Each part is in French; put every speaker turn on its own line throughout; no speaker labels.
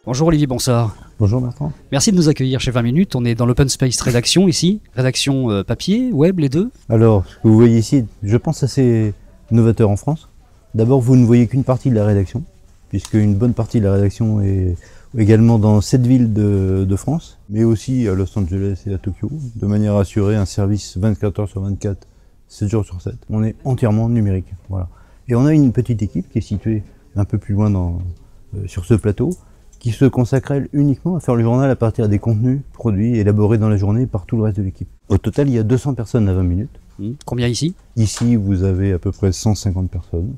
Bonjour Olivier Bonsard.
Bonjour Bertrand.
Merci de nous accueillir chez 20 minutes. On est dans l'Open Space Rédaction ici. Rédaction papier, web, les deux.
Alors, ce que vous voyez ici, je pense assez novateur en France. D'abord, vous ne voyez qu'une partie de la rédaction, puisque une bonne partie de la rédaction est également dans 7 villes de France, mais aussi à Los Angeles et à Tokyo, de manière à assurer un service 24 heures sur 24, 7 jours sur 7. On est entièrement numérique. Voilà. Et on a une petite équipe qui est située un peu plus loin sur ce plateau, qui se consacre elle uniquement à faire le journal à partir des contenus produits élaborés dans la journée par tout le reste de l'équipe. Au total, il y a 200 personnes à 20 minutes.
Combien ici?
Ici, vous avez à peu près 150 personnes.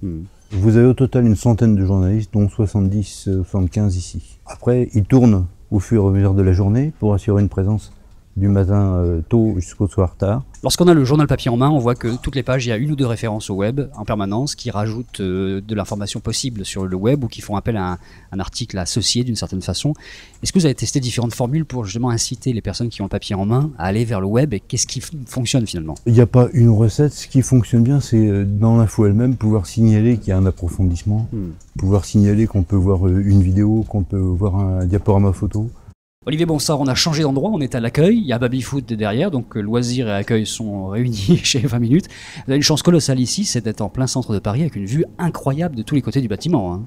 Vous avez au total une centaine de journalistes, dont 70-75 ici. Après, ils tournent au fur et à mesure de la journée pour assurer une présence du matin tôt jusqu'au soir tard.
Lorsqu'on a le journal papier en main, on voit que toutes les pages, il y a une ou deux références au web en permanence qui rajoutent de l'information possible sur le web ou qui font appel à un article associé d'une certaine façon. Est-ce que vous avez testé différentes formules pour justement inciter les personnes qui ont le papier en main à aller vers le web et qu'est-ce qui fonctionne finalement?
Il n'y a pas une recette. Ce qui fonctionne bien, c'est dans l'info elle-même pouvoir signaler qu'il y a un approfondissement, pouvoir signaler qu'on peut voir une vidéo, qu'on peut voir un diaporama photo.
Olivier Bonsard, on a changé d'endroit, on est à l'accueil, il y a Babyfoot derrière, donc loisirs et accueil sont réunis chez 20 minutes. Vous avez une chance colossale ici, c'est d'être en plein centre de Paris avec une vue incroyable de tous les côtés du bâtiment. Hein.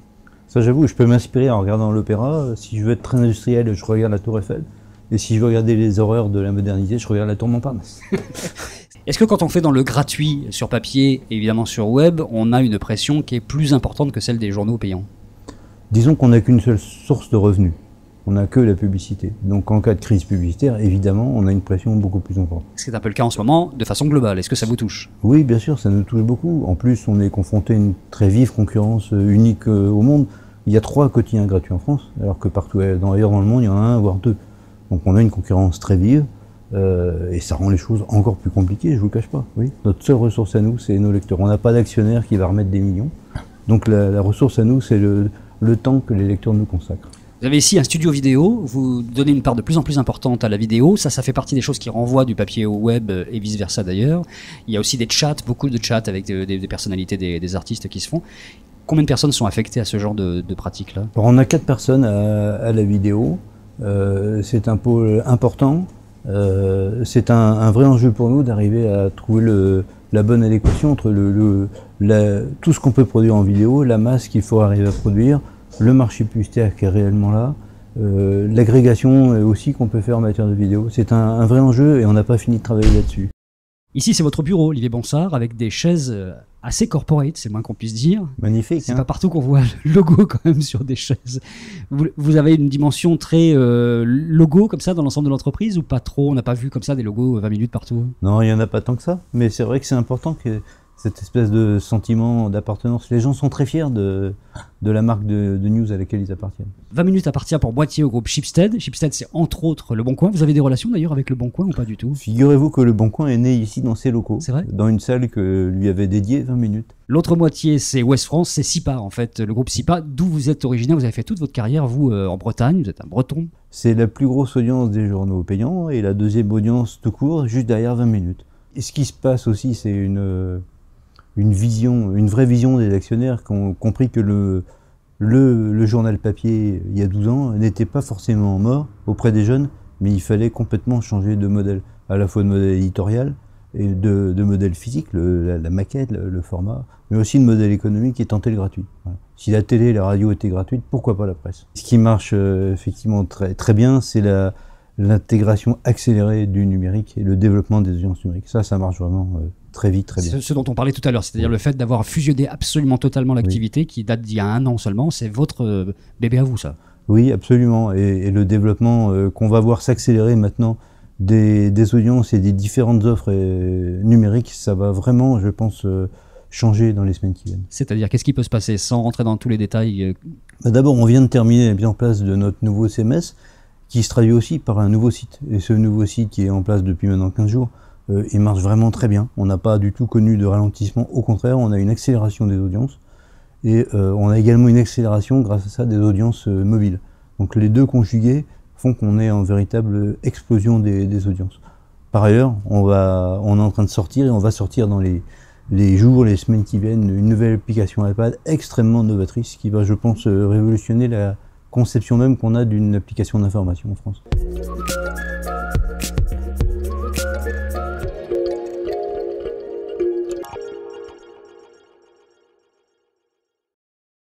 Ça j'avoue, je peux m'inspirer en regardant l'opéra. Si je veux être très industriel, je regarde la Tour Eiffel. Et si je veux regarder les horreurs de la modernité, je regarde la Tour Montparnasse.
Est-ce que quand on fait dans le gratuit sur papier et évidemment sur web, on a une pression qui est plus importante que celle des journaux payants?
Disons qu'on n'a qu'une seule source de revenus. On n'a que la publicité. Donc en cas de crise publicitaire, évidemment, on a une pression beaucoup plus importante.
C'est un peu le cas en ce moment, de façon globale. Est-ce que ça vous touche?
Oui, bien sûr, ça nous touche beaucoup. En plus, on est confronté à une très vive concurrence unique au monde. Il y a 3 quotidiens gratuits en France, alors que partout ailleurs dans le monde, il y en a 1, voire 2. Donc on a une concurrence très vive, et ça rend les choses encore plus compliquées, je ne vous le cache pas. Oui. Notre seule ressource à nous, c'est nos lecteurs. On n'a pas d'actionnaire qui va remettre des millions. Donc la ressource à nous, c'est le temps que les lecteurs nous consacrent.
Vous avez ici un studio vidéo, vous donnez une part de plus en plus importante à la vidéo, ça fait partie des choses qui renvoient du papier au web et vice-versa d'ailleurs. Il y a aussi des chats, beaucoup de chats avec des personnalités, des artistes qui se font. Combien de personnes sont affectées à ce genre de pratique-là?
On a 4 personnes à la vidéo, c'est un pôle important, c'est un vrai enjeu pour nous d'arriver à trouver la bonne adéquation entre tout ce qu'on peut produire en vidéo, la masse qu'il faut arriver à produire, le marché publicitaire qui est réellement là, l'agrégation aussi qu'on peut faire en matière de vidéo. C'est un vrai enjeu et on n'a pas fini de travailler là-dessus.
Ici, c'est votre bureau, Olivier Bonsard, avec des chaises assez corporate, c'est le moins qu'on puisse dire.
Magnifique.
C'est pas partout qu'on voit le logo quand même sur des chaises. Vous avez une dimension très logo comme ça dans l'ensemble de l'entreprise ou pas trop? On n'a pas vu comme ça des logos 20 minutes partout?
Non, il n'y en a pas tant que ça, mais c'est vrai que c'est important que cette espèce de sentiment d'appartenance. Les gens sont très fiers de la marque de news à laquelle ils appartiennent.
20 minutes appartient pour moitié au groupe Schibsted. Schibsted, c'est entre autres Le Bon Coin. Vous avez des relations d'ailleurs avec Le Bon Coin ou pas du tout?
Figurez-vous que Le Bon Coin est né ici dans ses locaux.
C'est vrai?
Dans une salle que lui avait dédiée 20 minutes.
L'autre moitié, c'est Ouest France, c'est SIPA en fait, le groupe SIPA, d'où vous êtes originaire. Vous avez fait toute votre carrière, vous, en Bretagne, vous êtes un Breton.
C'est la plus grosse audience des journaux payants et la deuxième audience tout court, juste derrière 20 minutes. Et ce qui se passe aussi, c'est une vraie vision des actionnaires qui ont compris que le journal papier, il y a 12 ans, n'était pas forcément mort auprès des jeunes, mais il fallait complètement changer de modèle, à la fois de modèle éditorial et de modèle physique, la maquette, le format, mais aussi de modèle économique et tenter le gratuit. Voilà. Si la télé et la radio étaient gratuites, pourquoi pas la presse? Ce qui marche effectivement très, très bien, c'est l'intégration accélérée du numérique et le développement des audiences numériques. Ça marche vraiment très vite, très bien.
C'est ce dont on parlait tout à l'heure, c'est-à-dire le fait d'avoir fusionné absolument totalement l'activité qui date d'il y a 1 an seulement, c'est votre bébé à vous ça?
Oui, absolument, et le développement qu'on va voir s'accélérer maintenant des audiences et des différentes offres numériques, ça va vraiment, je pense, changer dans les semaines qui viennent.
C'est-à-dire, qu'est-ce qui peut se passer sans rentrer dans tous les détails?
D'abord, on vient de terminer la mise en place de notre nouveau CMS, qui se traduit aussi par un nouveau site. Et ce nouveau site qui est en place depuis maintenant 15 jours, il marche vraiment très bien. On n'a pas du tout connu de ralentissement, au contraire, on a une accélération des audiences. Et on a également une accélération, grâce à ça, des audiences mobiles. Donc les deux conjugués font qu'on est en véritable explosion des audiences. Par ailleurs, on est en train de sortir et on va sortir dans les jours, les semaines qui viennent, une nouvelle application iPad extrêmement novatrice qui va, je pense, révolutionner la conception même qu'on a d'une application d'information en France.